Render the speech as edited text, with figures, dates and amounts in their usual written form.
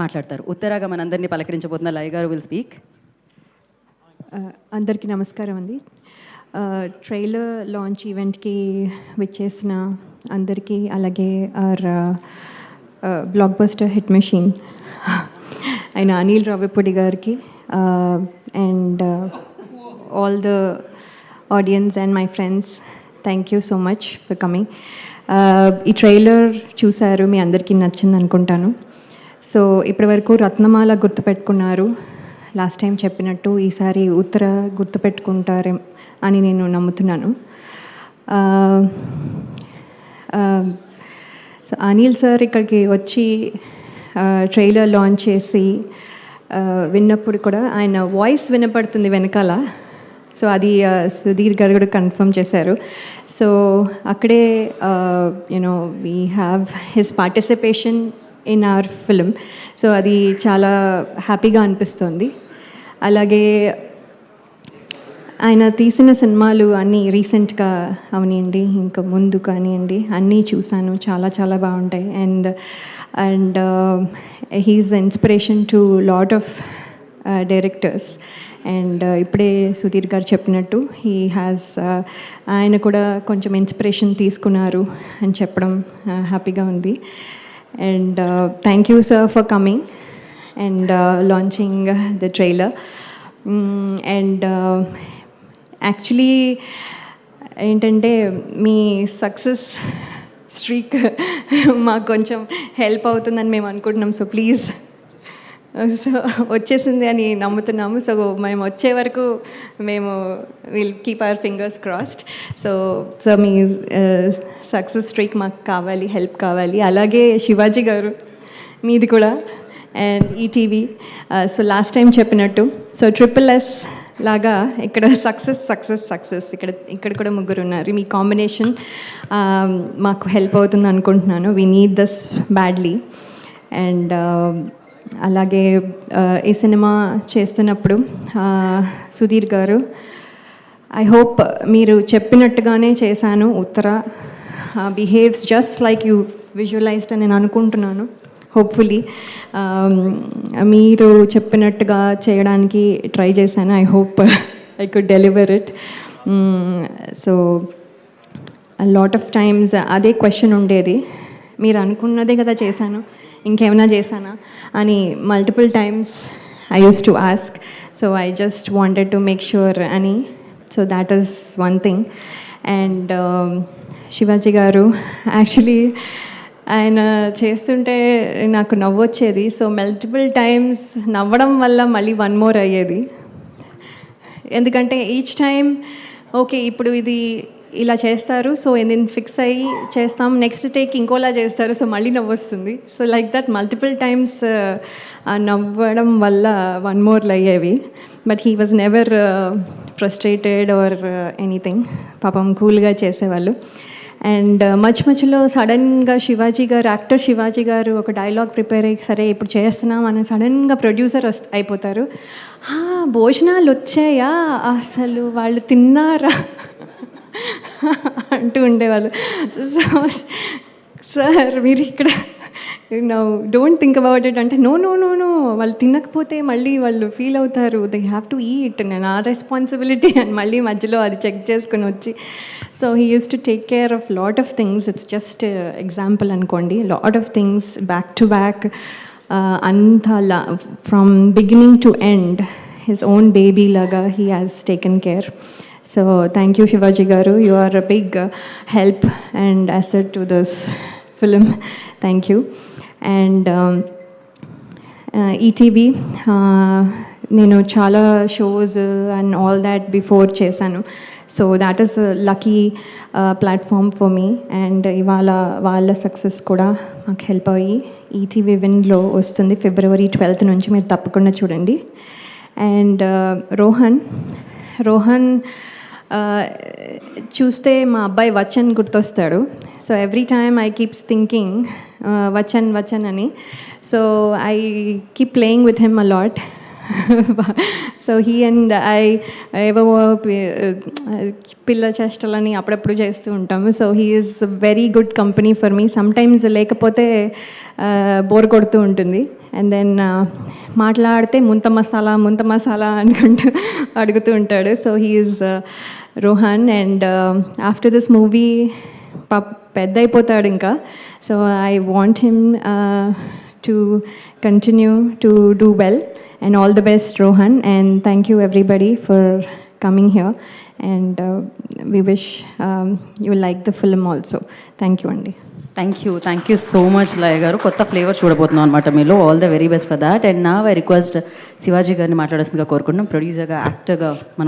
మాట్లాడతారు. ఉత్తరాగా మనందరినీ పలకరించబోతున్న లయ గారు విల్ స్పీక్. అందరికీ నమస్కారం అండి. ట్రైలర్ లాంచ్ ఈవెంట్కి విచ్చేసిన అందరికీ, అలాగే బ్లాక్ బస్టర్ హిట్ మెషిన్ అయిన అనిల్ రావిపూడి గారికి and all the audience and my friends, thank you so much for coming. ఈ ట్రైలర్ చూశారు, మీ అందరికీ నచ్చింది అనుకుంటాను. సో ఇప్పటివరకు రత్నమాల గుర్తుపెట్టుకున్నారు, లాస్ట్ టైం చెప్పినట్టు ఈసారి ఉత్తర గుర్తుపెట్టుకుంటారే అని నేను నమ్ముతున్నాను. సో అనిల్ సార్ ఇక్కడికి వచ్చి ట్రైలర్ లాంచ్ చేసి విన్నప్పుడు కూడా ఆయన వాయిస్ వినపడుతుంది వెనకాల. సో అది సుధీర్ గారు కూడా కన్ఫర్మ్ చేశారు. సో అక్కడే you know we have his participation in our film. So అది చాలా హ్యాపీగా అనిపిస్తుంది. అలాగే ఆయన తీసిన సినిమాలు అన్నీ రీసెంట్గా అవనివ్వండి, ఇంకా ముందు కానివ్వండి, అన్నీ చూశాను, చాలా చాలా బాగుంటాయి. And he's inspiration to lot of directors. And ఇప్పుడే సుధీర్ గారు చెప్పినట్టు హీ హ్యాస్ ఆయన కూడా కొంచెం ఇన్స్పిరేషన్ తీసుకున్నారు అని చెప్పడం హ్యాపీగా ఉంది. And thank you sir for coming and launching the trailer. And actually ఏంటంటే మీ సక్సెస్ స్ట్రీక్ మాకు కొంచెం హెల్ప్ అవుతుందని మేము అనుకుంటున్నాం. సో ప్లీజ్, సో వచ్చేసింది అని నమ్ముతున్నాము. సో మేము వచ్చే వరకు మేము will keep our fingers crossed. So me success streak మాకు కావాలి, హెల్ప్ కావాలి. అలాగే శివాజీ గారు మీది కూడా, and ETV. So last time చెప్పినట్టు సో SSS లాగా ఇక్కడ సక్సెస్ ఇక్కడ కూడా ముగ్గురు ఉన్నారు. మీ కాంబినేషన్ మాకు హెల్ప్ అవుతుంది అనుకుంటున్నాను. We need this badly. And అలాగే ఈ సినిమా చేస్తున్నప్పుడు సుధీర్ గారు, ఐ హోప్ మీరు చెప్పినట్టుగానే చేశాను. Uttara behaves just like you visualised అని నేను అనుకుంటున్నాను. హోప్ఫుల్లీ మీరు చెప్పినట్టుగా చేయడానికి ట్రై చేశాను. I hope I could deliver it. So lot of times అదే క్వశ్చన్ ఉండేది, మీరు అనుకున్నదే కదా చేశాను, ఇంకేమైనా చేశానా అని multiple times I use to ask. So I just wanted to make sure అని. So that is one thing. And Shivaji garu actually ఆయన చేస్తుంటే నాకు నవ్వు వచ్చేది. సో మల్టిపుల్ టైమ్స్ నవ్వడం వల్ల మళ్ళీ వన్ మోర్ అయ్యేది. ఎందుకంటే ఈచ్ టైం ఓకే ఇప్పుడు ఇది ఇలా చేస్తారు, సో నేను ఫిక్స్ అయ్యి చేస్తాం, నెక్స్ట్ టేక్ ఇంకోలా చేస్తారు, సో మళ్ళీ నవ్వు వస్తుంది. So like that multiple times నవ్వడం వల్ల వన్ మోర్లు అయ్యేవి. But he was never frustrated or anything. పాపం కూల్గా చేసేవాళ్ళు. అండ్ మధ్యలో సడన్గా యాక్టర్ శివాజీ గారు ఒక డైలాగ్ ప్రిపేర్ అయ్యి సరే ఇప్పుడు చేస్తున్నాం అని సడన్గా ప్రొడ్యూసర్ అయిపోతారు. భోజనాలు వచ్చాయా, అసలు వాళ్ళు తిన్నారా అంటూ ఉండేవాళ్ళు. సో సార్ మీరు ఇక్కడ డోంట్ థింక్ అబౌట్ ఇట్ అంటే నో వాళ్ళు తినకపోతే మళ్ళీ వాళ్ళు ఫీల్ అవుతారు, దే హ్యావ్ టు ఈట్, నా రెస్పాన్సిబిలిటీ అని మళ్ళీ మధ్యలో అది చెక్ చేసుకుని వచ్చి. So he use to take care of lot of things. It's just example అనుకోండి. Lot of things back to back, అంతా from beginning to end his own baby లాగా he has taken care. So thank you Shivaji garu, you are a big help and asset to this film. Thank you. And ETV నేను చాలా shows and all that before చేశాను. So that is lucky platform for me. And ఇవాళ వాళ్ళ success కూడా మాకు help అయ్యి ETV విన్లో వస్తుంది February 12th నుంచి, మీరు తప్పకుండా చూడండి. అండ్ రోహన్ చూస్తే మా అబ్బాయి వచన్ గుర్తొస్తాడు. So every time I keeps thinking Vachan అని. So I keep playing with him a lot. So he and I ఏవో పిల్ల చేష్టలని అప్పుడప్పుడు చేస్తూ ఉంటాము. So he is very good company for me. Sometimes లేకపోతే బోర్ కొడుతూ ఉంటుంది. అండ్ దెన్ మాట్లాడితే ముంత మసాలా అనుకుంటూ అడుగుతూ ఉంటాడు. So he's Rohan. And after this movie పెద్ద అయిపోతాడు ఇంకా. So I want him to continue to do well. And all the best, Rohan, and thank you everybody for coming here, and we wish you like the film also. Thank you, Andy. Thank you so much Laya garu. కొత్త flavour చూడబోతున్నాం అనమాట మీలో. All the very best for that. And నా I request Shivaji గారిని మాట్లాడాల్సిందిగా కోరుకుంటున్నాం. ప్రొడ్యూసర్గా, యాక్టర్గా మనం